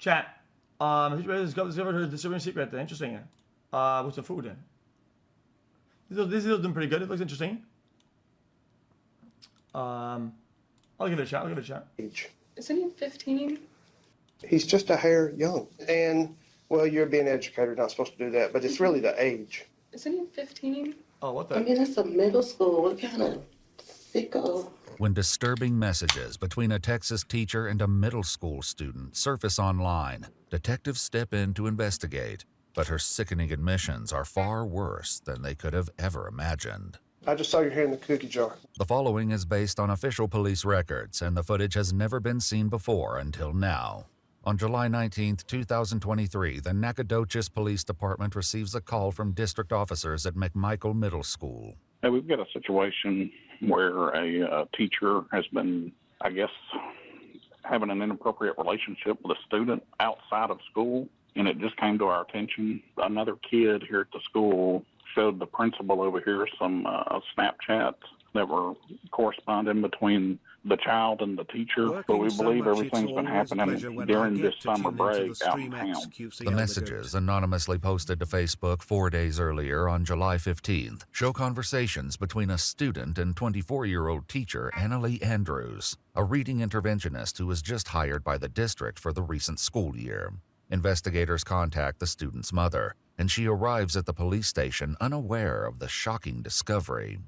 Chat. Discovered her disturbing secret. Interesting. What's the food then? This is doing pretty good. It looks interesting. I'll give it a shot. Isn't he 15? He's just a hair young. And, well, you're being an educator, not supposed to do that, but it's really the age. Isn't he 15? Oh, what the? I mean, it's a middle school. What kind of sicko? When disturbing messages between a Texas teacher and a middle school student surface online, detectives step in to investigate. But her sickening admissions are far worse than they could have ever imagined. I just saw your hair in the cookie jar. The following is based on official police records, and the footage has never been seen before until now. On July 19, 2023, the Nacogdoches Police Department receives a call from district officers at McMichael Middle School. Hey, we've got a situation where a teacher has been, I guess, having an inappropriate relationship with a student outside of school, and it just came to our attention. Another kid here at the school showed the principal over here some Snapchats that were corresponding between the child and the teacher, but we believe everything's been happening during this summer break out in town. The messages, anonymously posted to Facebook 4 days earlier on July 15th, show conversations between a student and 24-year-old teacher Annalie Andrews, a reading interventionist who was just hired by the district for the recent school year. Investigators contact the student's mother, and she arrives at the police station unaware of the shocking discovery.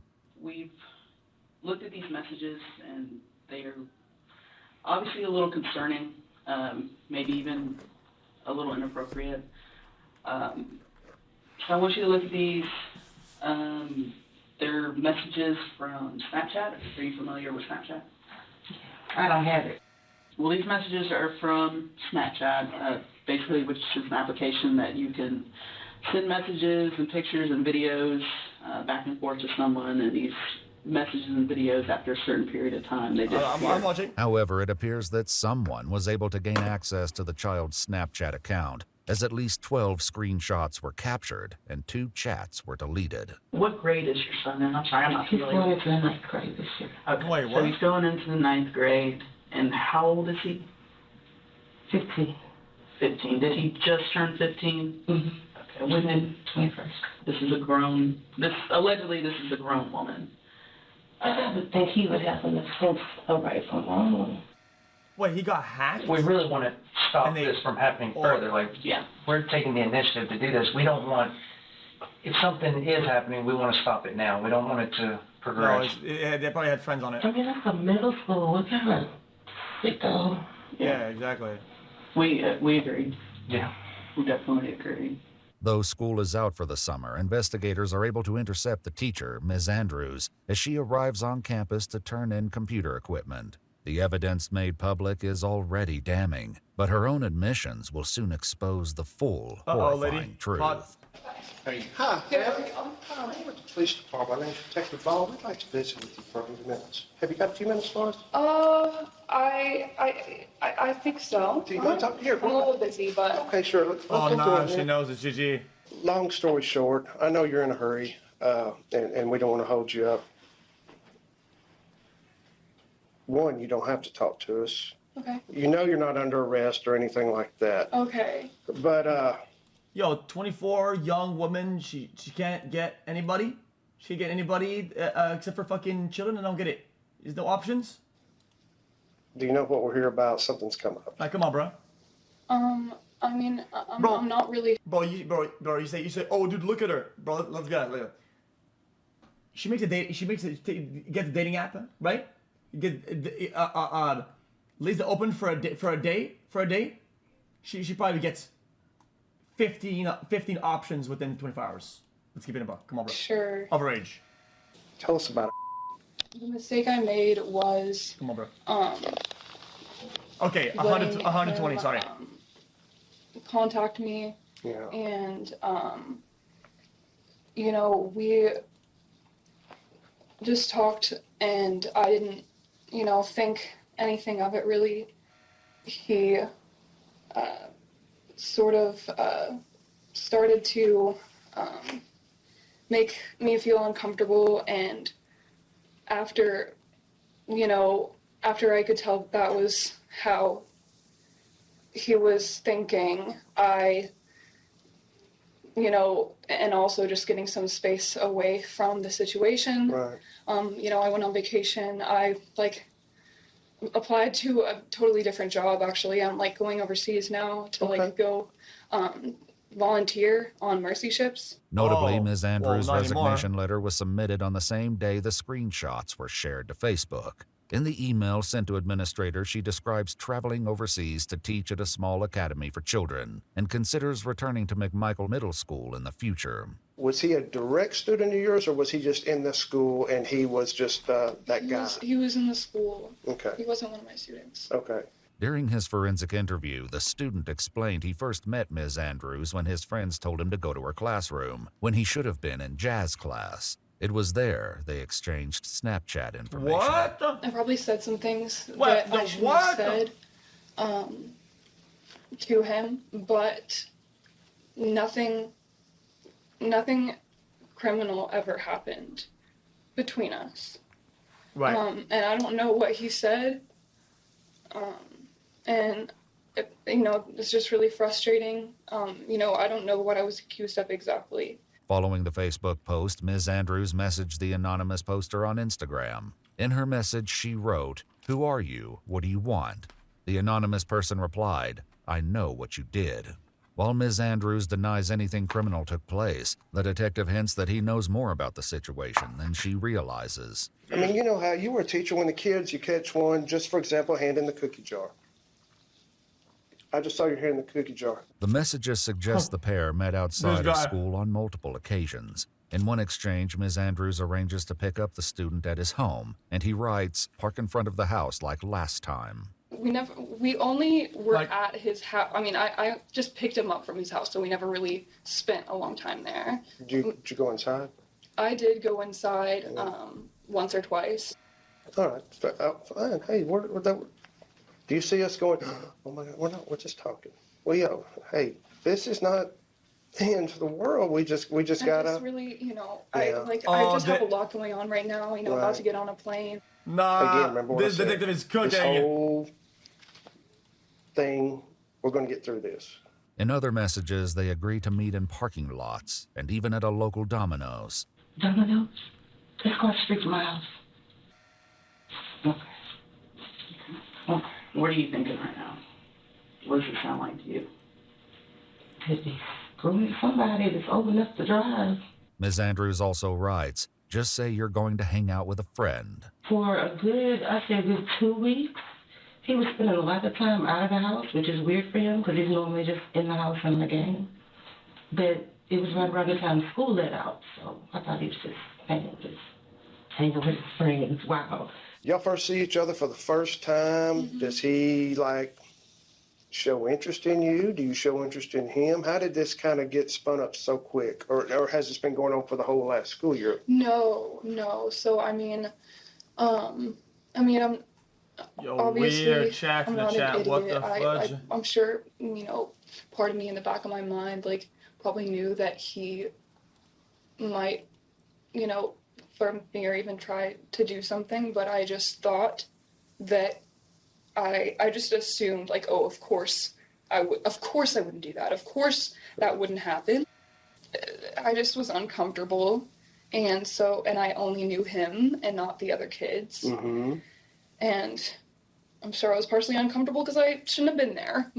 We've looked at these messages, and they are obviously a little concerning, maybe even a little inappropriate. So I want you to look at these. They're messages from Snapchat. Are you familiar with Snapchat? I don't have it. Well, these messages are from Snapchat, basically, which is an application that you can send messages and pictures and videos back and forth to someone, and these messages and videos, after a certain period of time, they disappear. I'm watching. However, it appears that someone was able to gain access to the child's Snapchat account, as at least 12 screenshots were captured and 2 chats were deleted. What grade is your son in? I'm sorry, I'm not He's familiar. going into the 9th grade this year. Okay, Wait, so what? he's going into the 9th grade, and how old is he? 15. 15. Did he just turn 15? Mm-hmm. Okay, when did, 21st. allegedly this is a grown woman. I would think he would have a sense of right from wrong. Wait, he got hacked? We really want to stop And they- this from happening further. Like, Yeah. we're taking the initiative to do this. We don't want, if something is happening, we want to stop it now. We don't want it to No, progress. they probably had friends on it. I mean, that's a middle school. What kind of sicko? Yeah, exactly. We agree. Yeah. We definitely agree. Though school is out for the summer, investigators are able to intercept the teacher, Ms. Andrews, as she arrives on campus to turn in computer equipment. The evidence made public is already damning, but her own admissions will soon expose the full, horrifying lady. truth. Hot. Hey. Hi, Harry. I'm with the police department. My name's Detective Ball. We'd like to visit with you for a few minutes. Have you got a few minutes for us? I think so. Do you want to talk here? I'm a little busy, but Okay, sure. Let's Oh, get no, to it, she man. knows it's GG. Long story short, I know you're in a hurry, and we don't want to hold you up. One, you don't have to talk to us. okay. You know you're not under arrest or anything like that. Okay. But, Yo, 24, young woman, she can't get anybody? She can't get anybody except for fucking children? I don't get it. There's no options? do you know what we're here about? Something's come up. Like, come on, bro. I mean, Bro. I'm not really. Bro, you say, oh, dude, look at her. Bro, let's get it. She makes it, gets a dating app, right? Leaves it open for a day. She probably gets 15 options within 24 hours. Let's keep it in a buck. Come on, bro. Sure. Overage. Tell us about it. The mistake I made was Come on, bro. Okay, letting 120, him, sorry. contact me, Yeah. and we just talked, and I didn't think anything of it really. He sort of started to make me feel uncomfortable, and after I could tell that was how he was thinking and also just getting some space away from the situation. Right. I went on vacation. I applied to a totally different job. Actually, I'm going overseas now to go volunteer on mercy ships. Notably, Oh, Ms. well, Andrews' not anymore. resignation letter was submitted on the same day the screenshots were shared to Facebook. In the email sent to administrators, she describes traveling overseas to teach at a small academy for children and considers returning to McMichael Middle School in the future. Was he a direct student of yours, or was he just in the school and he was just that guy? He was in the school. Okay. He wasn't one of my students. Okay. During his forensic interview, the student explained he first met Ms. Andrews when his friends told him to go to her classroom, when he should have been in jazz class. It was there they exchanged Snapchat information. What the? I probably said some things What that the I shouldn't what have said to him, but nothing criminal ever happened between us. Right. And I don't know what he said. And it's just really frustrating. I don't know what I was accused of exactly. Following the Facebook post, Ms. Andrews messaged the anonymous poster on Instagram. In her message, she wrote, "Who are you? What do you want?" The anonymous person replied, "I know what you did." While Ms. Andrews denies anything criminal took place, the detective hints that he knows more about the situation than she realizes. I mean, you know how you were a teacher when the kids, you catch one, just for example, hand in the cookie jar. I just saw your hand in the cookie jar. The messages suggest the pair met outside This of guy. school on multiple occasions. In one exchange, Ms. Andrews arranges to pick up the student at his home, and he writes, "Park in front of the house like last time." We only were Like- at his house. I mean, I just picked him up from his house, so we never really spent a long time there. Did you go inside? I did go inside once or twice. All right, fine. Hey, do you see us going, oh my God, we're just talking. Well, hey, this is not the end of the world. We just I gotta. just really, Yeah. I Oh, just have a lot going on right now. About Right. to get on a plane. Nah, Again, remember what I this said. detective is This cooking. whole thing, we're going to get through this. In other messages, they agree to meet in parking lots and even at a local Domino's. Domino's? It's across the street from my house. Okay. Okay. What are you thinking right now? What does it sound like to you? Could be screwing somebody that's old enough to drive. Ms. Andrews also writes, "Just say you're going to hang out with a friend." For a good 2 weeks, he was spending a lot of time out of the house, which is weird for him because he's normally just in the house in the game. But it was right around the time school let out, so I thought he was just hanging with his friends. Wow. Y'all first see each other for the first time. Mm-hmm. Does he show interest in you? Do you show interest in him? How did this kind of get spun up so quick? Or has this been going on for the whole last school year? No. So I'm Yo, obviously, weird chat I'm from the not an chat. idiot. What the fudge? I'm sure, part of me in the back of my mind, probably knew that he might, flirt me or even try to do something, but I just thought that I just assumed, of course I wouldn't do that. Of course that wouldn't happen. I just was uncomfortable, and I only knew him and not the other kids. Mm-hmm. And I'm sure I was partially uncomfortable because I shouldn't have been there.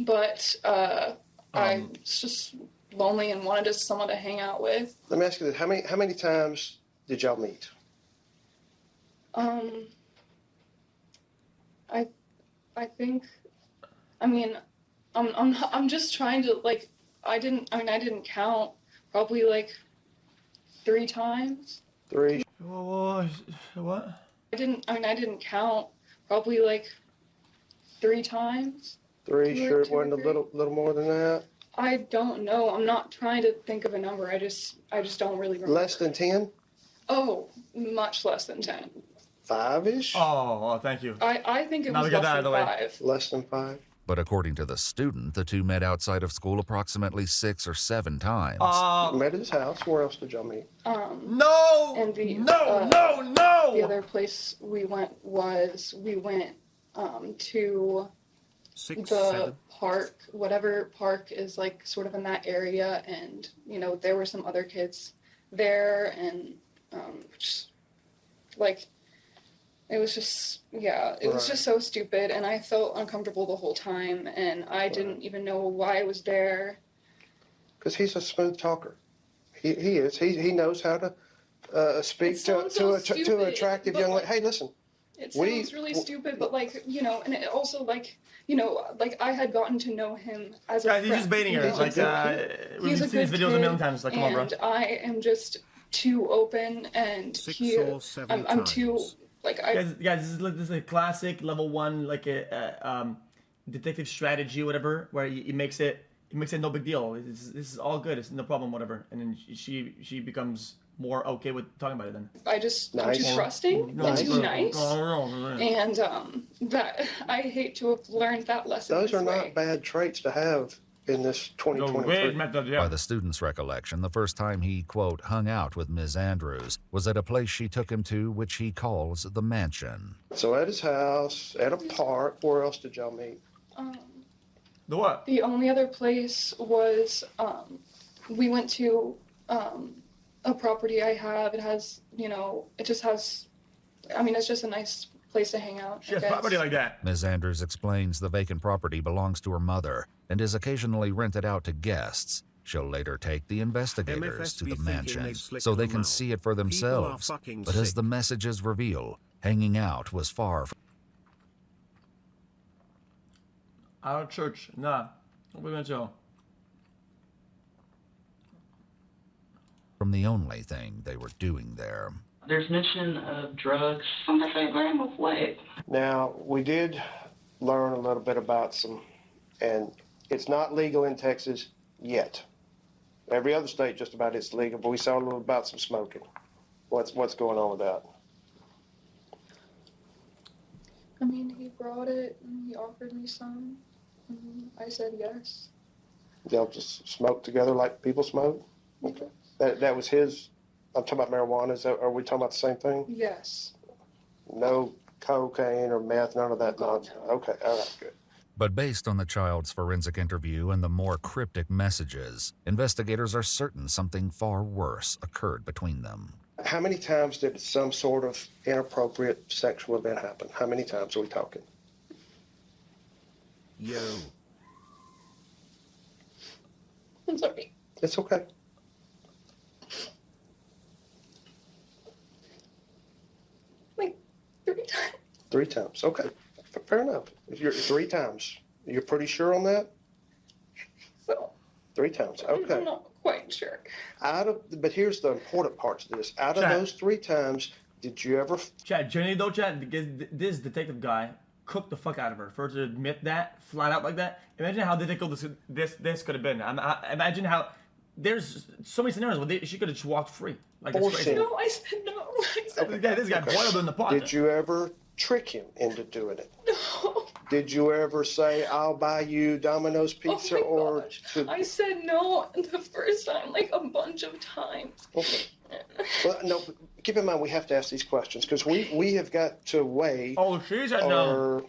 But I was just lonely and wanted someone to hang out with. Let me ask you this: how many times did y'all meet? I think. I'm just trying to I didn't count. Probably 3 times. 3. What? I didn't count. Probably 3 times. 3. Two or Sure, it 2 or wasn't a 3? little more than that. I don't know. I'm not trying to think of a number. I just don't really remember. Less than 10. Oh, much less than 10. 5-ish. Oh, thank you. I think it Now was we got less that out than of the way. 5. Less than 5. But according to the student, the two met outside of school approximately 6 or 7 times. Met at his house. Where else did y'all meet? No! And the No! the other place we went to the park, whatever park is like sort of in that area, and there were some other kids there, and just like it was just it was just so stupid, and I felt uncomfortable the whole time, and I didn't even know why I was there. Because he's a smooth talker. He is. He knows how to speak to an attractive young lady. Hey, listen. It sounds really stupid, but and it also like I had gotten to know him as a friend. He's just baiting her. We've seen his videos a million times. Like, come on, bro. And I am just too open, and I'm too Guys, this is a classic level 1, like a detective strategy, whatever, where he makes it no big deal. This is all good. It's no problem, whatever. And then she becomes more okay with talking about it then. I'm too trusting and too nice. And that I hate to have learned that lesson. Those are not bad traits to have in this 2023. By the student's recollection, the first time he, quote, hung out with Ms. Andrews was at a place she took him to, which he calls the mansion. So at his house, at a park, where else did y'all meet? The what? The only other place was we went to a property I have. It has, it just has, it's just a nice place to hang out. She has property like that. Ms. Andrews explains the vacant property belongs to her mother and is occasionally rented out to guests. She'll later take the investigators to the mansion so they can see it for themselves. But as the messages reveal, hanging out was far Out of church. Nah. What we went to? from the only thing they were doing there. There's mention of drugs. I'm gonna say blame of what? Now, we did learn a little bit about some, and it's not legal in Texas yet. Every other state just about it's legal, but we saw a little about some smoking. What's going on with that? He brought it and he offered me some. I said yes. They'll just smoke together like people smoke? Okay. That was his, I'm talking about marijuana, are we talking about the same thing? Yes. No cocaine or meth, none of that nonsense? Okay, all right, good. But based on the child's forensic interview and the more cryptic messages, investigators are certain something far worse occurred between them. How many times did some sort of inappropriate sexual event happen? How many times are we talking? Yo. I'm sorry. It's okay. Like 3 times. 3 times, okay. Fair enough. You're 3 times. You're pretty sure on that? So. 3 times, okay. I'm not quite sure. But here's the important parts of this. Out of those 3 times, did you ever... Chad, generally though, Chad, because this detective guy cooked the fuck out of her. For her to admit that, flat out like that, imagine how difficult this could have been. Imagine how... There's so many scenarios where she could have just walked free. Like, it's crazy. No, I said no. I said this guy boiled in the pot. Did you ever trick him into doing it? No. Did you ever say, I'll buy you Domino's pizza oh my gosh. I said no the first time, like a bunch of times. Okay. Well, no, keep in mind we have to ask these questions because we have got to weigh. Oh, she said no. Are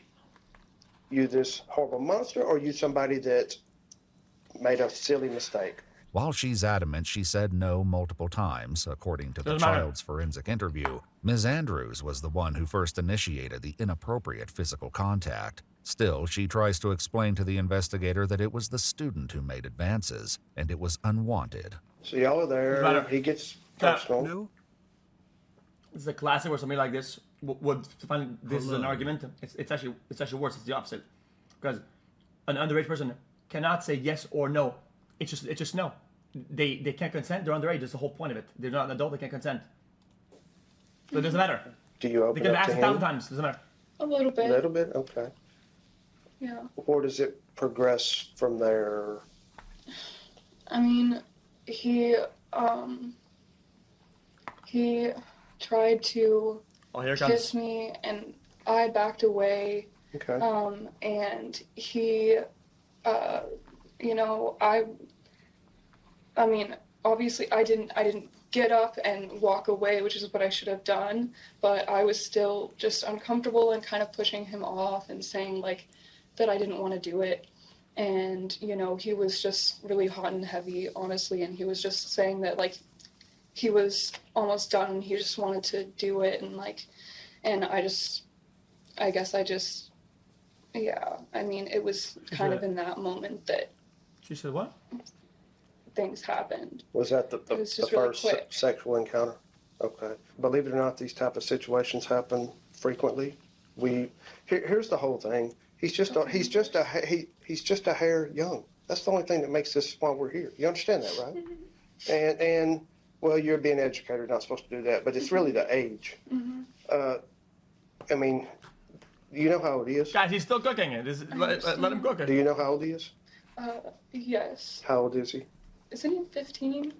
you this horrible monster or are you somebody that made a silly mistake? While she's adamant she said no multiple times, according to the child's forensic interview, Ms. Andrews was the one who first initiated the inappropriate physical contact. Still, she tries to explain to the investigator that it was the student who made advances, and it was unwanted. So y'all are there, he gets personal. No. This is a classic where somebody like this would find this is an argument. It's actually worse. It's the opposite, because an underage person cannot say yes or no. It's just no. They can't consent. They're underage. That's the whole point of it. They're not an adult. They can't consent. So it doesn't matter. Do you open they can up ask to 1,000 him? times. Doesn't matter. A little bit. A little bit, okay. Yeah. Or does it progress from there? He tried to kiss me, and I backed away. Okay. And he, obviously I didn't get up and walk away, which is what I should have done, but I was still just uncomfortable and kind of pushing him off and saying like, that I didn't want to do it. And, you know, he was just really hot and heavy, honestly, and he was just saying that, like, he was almost done and he just wanted to do it, and, like, and I guess yeah, I mean, it was kind of in that moment that She said what? things happened. Was that the It was just the really first quick. sexual encounter? Okay. Believe it or not, these type of situations happen frequently. Here's the whole thing. He's just a hair young. That's the only thing that makes this why we're here. You understand that, right? And well, you're being educated, not supposed to do that, but it's really the age. I mean, you know how old he is? Guys, he's still cooking it. Let him cook Do it. you know how old he is? Yes. How old is he? Isn't he 15?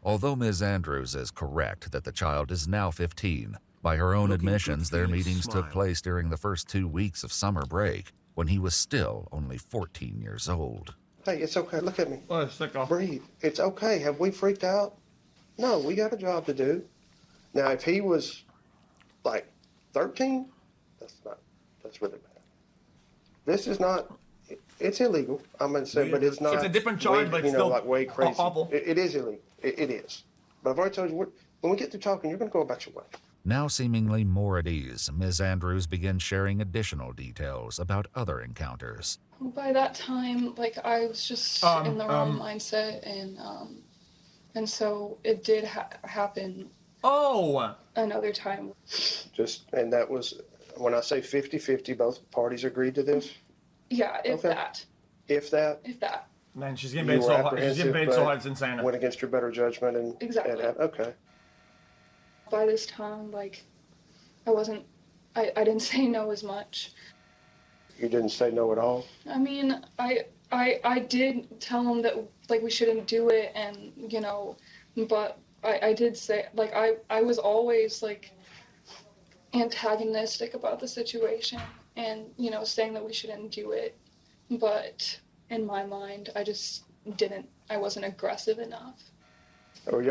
Although Ms. Andrews is correct that the child is now 15, by her own admissions, their meetings took place during the first 2 weeks of summer break, when he was still only 14 years old. Hey, it's okay. Look at me. Oh, sick off. Breathe. It's okay. Have we freaked out? No, we got a job to do. Now, if he was like 13, that's really bad. This is not, it's illegal. I'm going to say, but it's not. It's a different charge, but it's you know, still like way crazy. awful. It is illegal. It is. But I've already told you, when we get through talking, you're going to go about your way. Now seemingly more at ease, Ms. Andrews begins sharing additional details about other encounters. By that time, like, I was just in the wrong mindset, and so it did happen Oh! another time. And that was, when I say 50-50, both parties agreed to this? Yeah, if Okay. that. If that? If that. Man, she's getting You paid were so hard. She's getting apprehensive, paid so but hard, it's insane. went against your better judgment and Exactly. okay. By this time, like, I didn't say no as much. You didn't say no at all? I mean, I did tell him that, like, we shouldn't do it, and, you know, but I did say, like, I was always, like, antagonistic about the situation and, you know, saying that we shouldn't do it. But in my mind, I wasn't aggressive enough. Or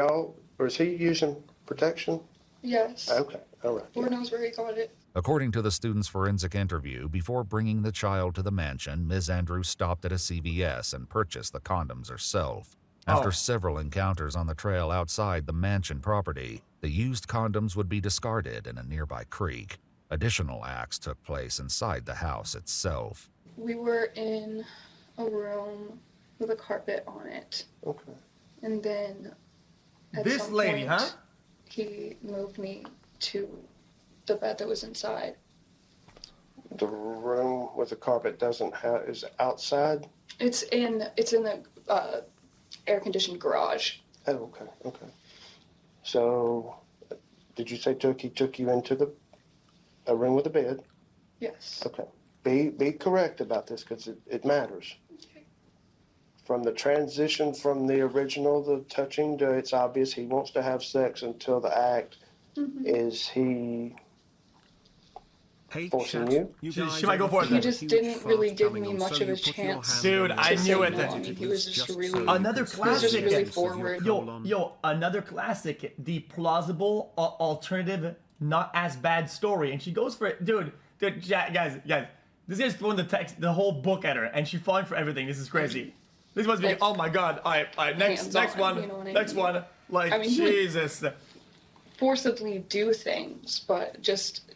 is he using protection? Yes. Okay, all right. Lord knows where he got it. According to the student's forensic interview, before bringing the child to the mansion, Ms. Andrews stopped at a CVS and purchased the condoms herself. After several encounters on the trail outside the mansion property, the used condoms would be discarded in a nearby creek. Additional acts took place inside the house itself. We were in a room with a carpet on it. Okay. And then at This some lady, point, huh? He moved me to the bed that was inside. The room with the carpet is outside? It's in the air-conditioned garage. Oh, okay. So, did you say he took you into a room with a bed? Yes. Okay. Be correct about this because it matters. Okay. From the transition from the original, the touching, to it's obvious he wants to have sex until the act. Mm-hmm. Is he forcing you? She might go for it He then. just didn't really give me much of a chance. Dude, I to knew say it. no. I mean, he was just really. Another He was just classic. really forward. Yo, another classic. The plausible alternative, not as bad story, and she goes for it, dude. Guys, this guy's throwing the whole book at her, and she's falling for everything. This is crazy. This must be. Like, Oh my god! All right. Next hands-on, one. you know what I Next mean? one. Like I mean, he would- Jesus. Forcibly do things, but just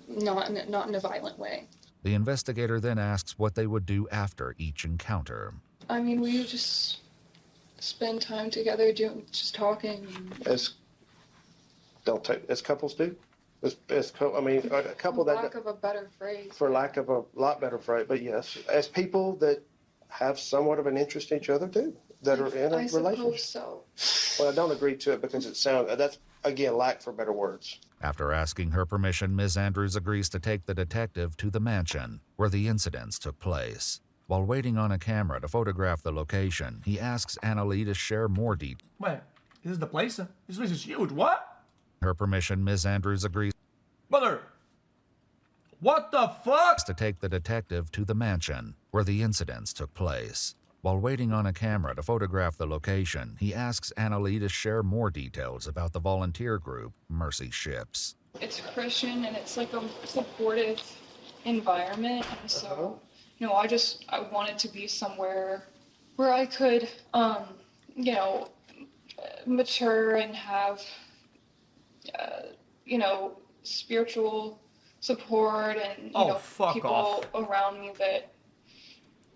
not in a violent way. The investigator then asks what they would do after each encounter. I mean, we would just spend time together, just talking. As couples do? A couple For that, lack of a better phrase. for lack of a lot better phrase, but yes, as people that have somewhat of an interest in each other do, that are in a I suppose relationship. so. Well, I don't agree to it because that's, again, lack for better words. After asking her permission, Ms. Andrews agrees to take the detective to the mansion where the incidents took place. While waiting on a camera to photograph the location, he asks Annalee to share more details. Wait, this is the place? This place is huge. What? Her permission, Ms. Andrews agrees Brother. What the fuck? to take the detective to the mansion where the incidents took place. While waiting on a camera to photograph the location, he asks Annalee to share more details about the volunteer group, Mercy Ships. It's Christian and it's like a supportive environment, and so you know, I wanted to be somewhere where I could, you know, mature and have, you know, spiritual support and, you know, people off. around me that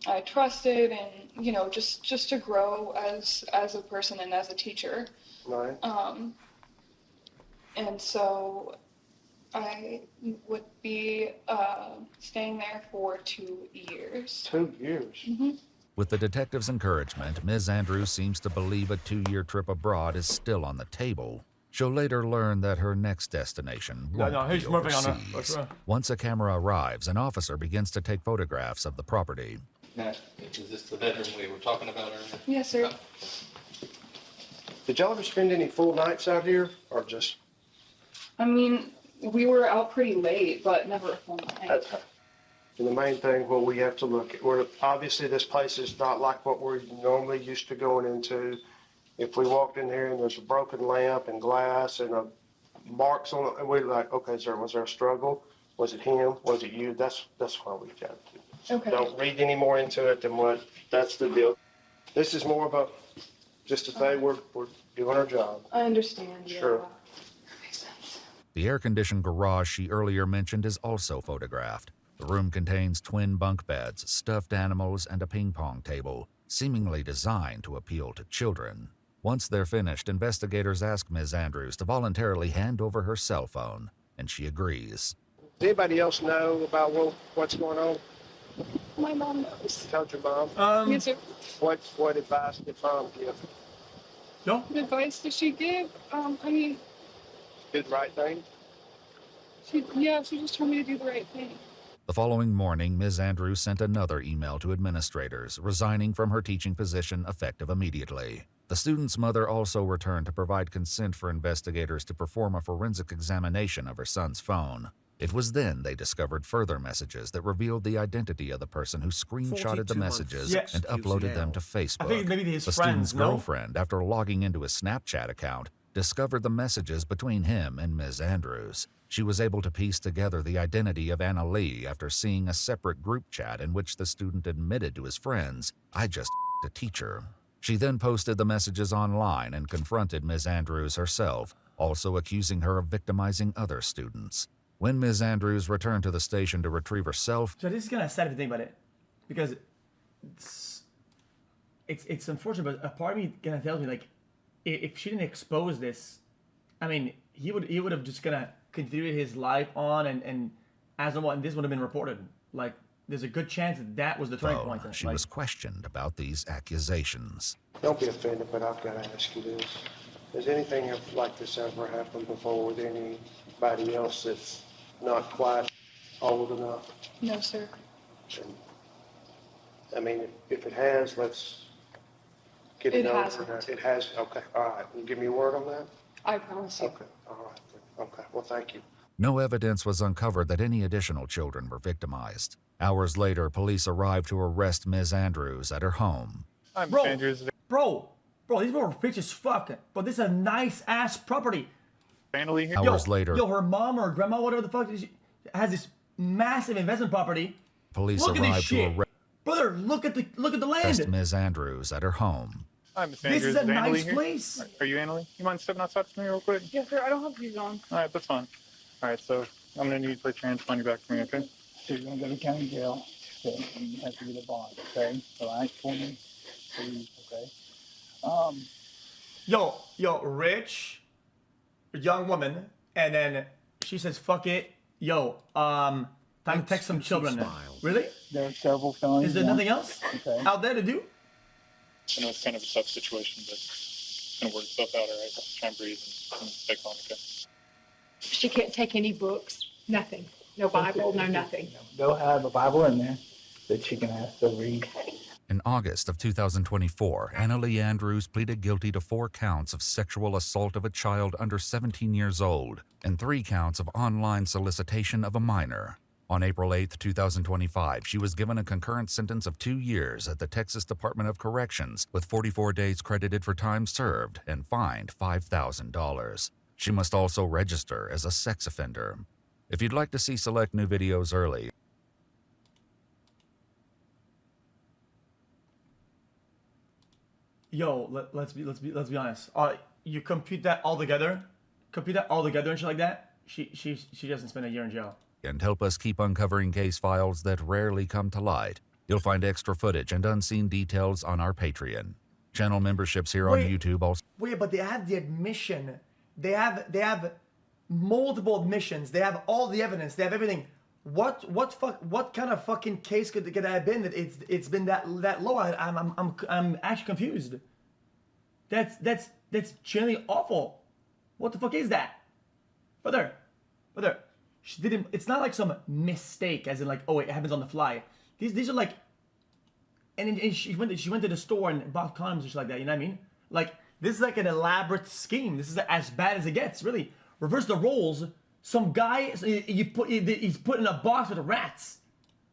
I trusted and, you know, just to grow as a person and as a teacher. Right. And so I would be staying there for 2 years. 2 years? Mm-hmm. With the detective's encouragement, Ms. Andrews seems to believe a 2-year trip abroad is still on the table. She'll later learn that her next destination won't he's be moving on her. overseas. Sure. Once a camera arrives, an officer begins to take photographs of the property. Now, is this the bedroom we were talking about earlier? Yes, sir. Did y'all ever spend any full nights out here, or just? I mean, we were out pretty late, but never a full night. And the main thing, what we have to look at, obviously this place is not like what we're normally used to going into. If we walked in here and there's a broken lamp and glass and marks on it, and we're like, okay, was there a struggle? Was it him? Was it you? That's why we got to do this. Okay. Don't read any more into it than what, that's the deal. This is more of a, just to say we're doing our job. I understand, yeah. Sure. That makes sense. The air-conditioned garage she earlier mentioned is also photographed. The room contains twin bunk beds, stuffed animals, and a ping-pong table, seemingly designed to appeal to children. Once they're finished, investigators ask Ms. Andrews to voluntarily hand over her cell phone, and she agrees. Does anybody else know about what's going on? My mom knows. Tell your mom. Yes, sir. What advice did mom give? No? What advice did she give? I mean, Did the right thing? she just told me to do the right thing. The following morning, Ms. Andrews sent another email to administrators, resigning from her teaching position effective immediately. The student's mother also returned to provide consent for investigators to perform a forensic examination of her son's phone. It was then they discovered further messages that revealed the identity of the person who screenshotted the messages and uploaded them to Facebook. I think maybe his the friends, student's girlfriend, after logging into his Snapchat account, discovered the messages between him and Ms. Andrews. She was able to piece together the identity of Anna Lee after seeing a separate group chat in which the student admitted to his friends, "I just a teacher." She then posted the messages online and confronted Ms. Andrews herself, also accusing her of victimizing other students. When Ms. Andrews returned to the station to retrieve her cell So this is kind of sad if you think about it, because it's unfortunate, but a part of me kind of tells me, like, if she didn't expose this, I mean, he would have just gonna continued his life on, and as of what, and this would have been reported. Like, there's a good chance that was the turning point. She was questioned about these accusations. Don't be offended, but I've got to ask you this. Has anything like this ever happened before with anybody else that's not quite old enough? No, sir. And, I mean, if it has, let's get it It over. hasn't. It has? Okay, all right. Will you give me a word on that? I promise you. Okay, all right. Okay, well, thank you. No evidence was uncovered that any additional children were victimized. Hours later, police arrived to arrest Ms. Andrews at her home. I'm Bro, Andrews. bro, these people are rich as fuck, but this is a nice ass property. Family here. Hours later, her mom or grandma, whatever the fuck, has this massive investment property. police Look at this arrived to shit. arrest Brother, look at the land. Ms. Andrews at her home. I'm Miss This Andrews. is a Annalie nice here? place. Are you Annalie? You mind stepping outside for me real quick? Yes, sir. I don't have shoes on. All right, that's fine. All right, so I'm going to need you to place your hands behind your back for me, okay? So you're going to go to county jail, okay, and you have to get a bond, okay? So I for me, please, okay? Yo, rich, young woman, and then she says, "Fuck it, yo, time to text some children." Really? There are several felonies. Is there nothing else Okay. out there to do? I know it's kind of a tough situation, but it's going to work itself out, all right? Try and breathe and stay calm, okay? She can't take any books, nothing. No Bible, no nothing. They'll have a Bible in there that she can ask to read. In August of 2024, Anna Lee Andrews pleaded guilty to 4 counts of sexual assault of a child under 17 years old and 3 counts of online solicitation of a minor. On April 8, 2025, she was given a concurrent sentence of 2 years at the Texas Department of Corrections, with 44 days credited for time served and fined $5,000. She must also register as a sex offender. If you'd like to see select new videos early, Yo, let's be honest. You compute that all together, and shit like that. She doesn't spend a year in jail. And help us keep uncovering case files that rarely come to light. You'll find extra footage and unseen details on our Patreon. Channel memberships here on YouTube also. Wait, but they have the admission. They have multiple admissions. They have all the evidence. They have everything. What kind of fucking case could it have been that it's been that low? I'm actually confused. That's genuinely awful. What the fuck is that? Brother, she didn't. It's not like some mistake, as in like, oh, it happens on the fly. These are like, and she went to the store and bought condoms and shit like that. You know what I mean? Like, this is like an elaborate scheme. This is as bad as it gets. Really, reverse the roles. Some guy he's put in a box with rats.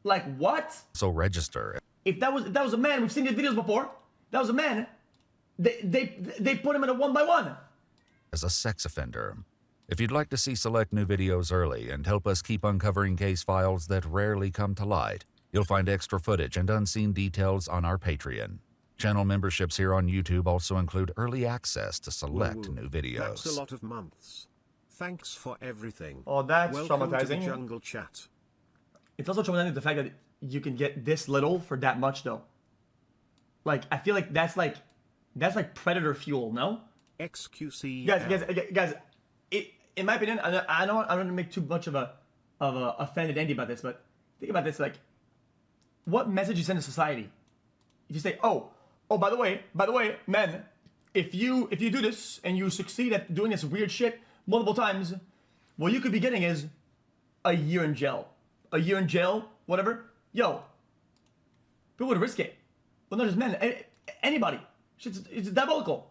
Like what? So register. If that was a man, we've seen the videos before. That was a man. They put him in a 1x1. As a sex offender. If you'd like to see select new videos early and help us keep uncovering case files that rarely come to light, you'll find extra footage and unseen details on our Patreon. Channel memberships here on YouTube also include early access to select new videos. That's a lot of months. Thanks for everything. Oh, that's Welcome traumatizing. To the jungle chat. It's also traumatizing the fact that you can get this little for that much, though. Like, I feel like that's like predator fuel, no? xQc. Guys. In my opinion, I don't want to make too much of a offended Andy about this, but think about this: like, what message you send to society? If you say, oh, by the way, men, if you do this and you succeed at doing this weird shit multiple times, what you could be getting is a year in jail, whatever. Yo, people would risk it. Well, not just men, anybody. It's diabolical.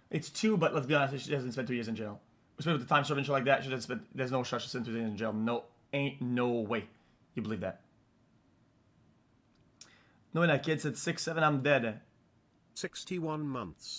It's 2, but let's be honest, she hasn't spent 2 years in jail. Especially with the time served and shit like that, she doesn't spend, there's no shot she spent 2 years in jail. No, ain't no way. You believe that? Knowing that kid said 6, 7, I'm dead. 61 months.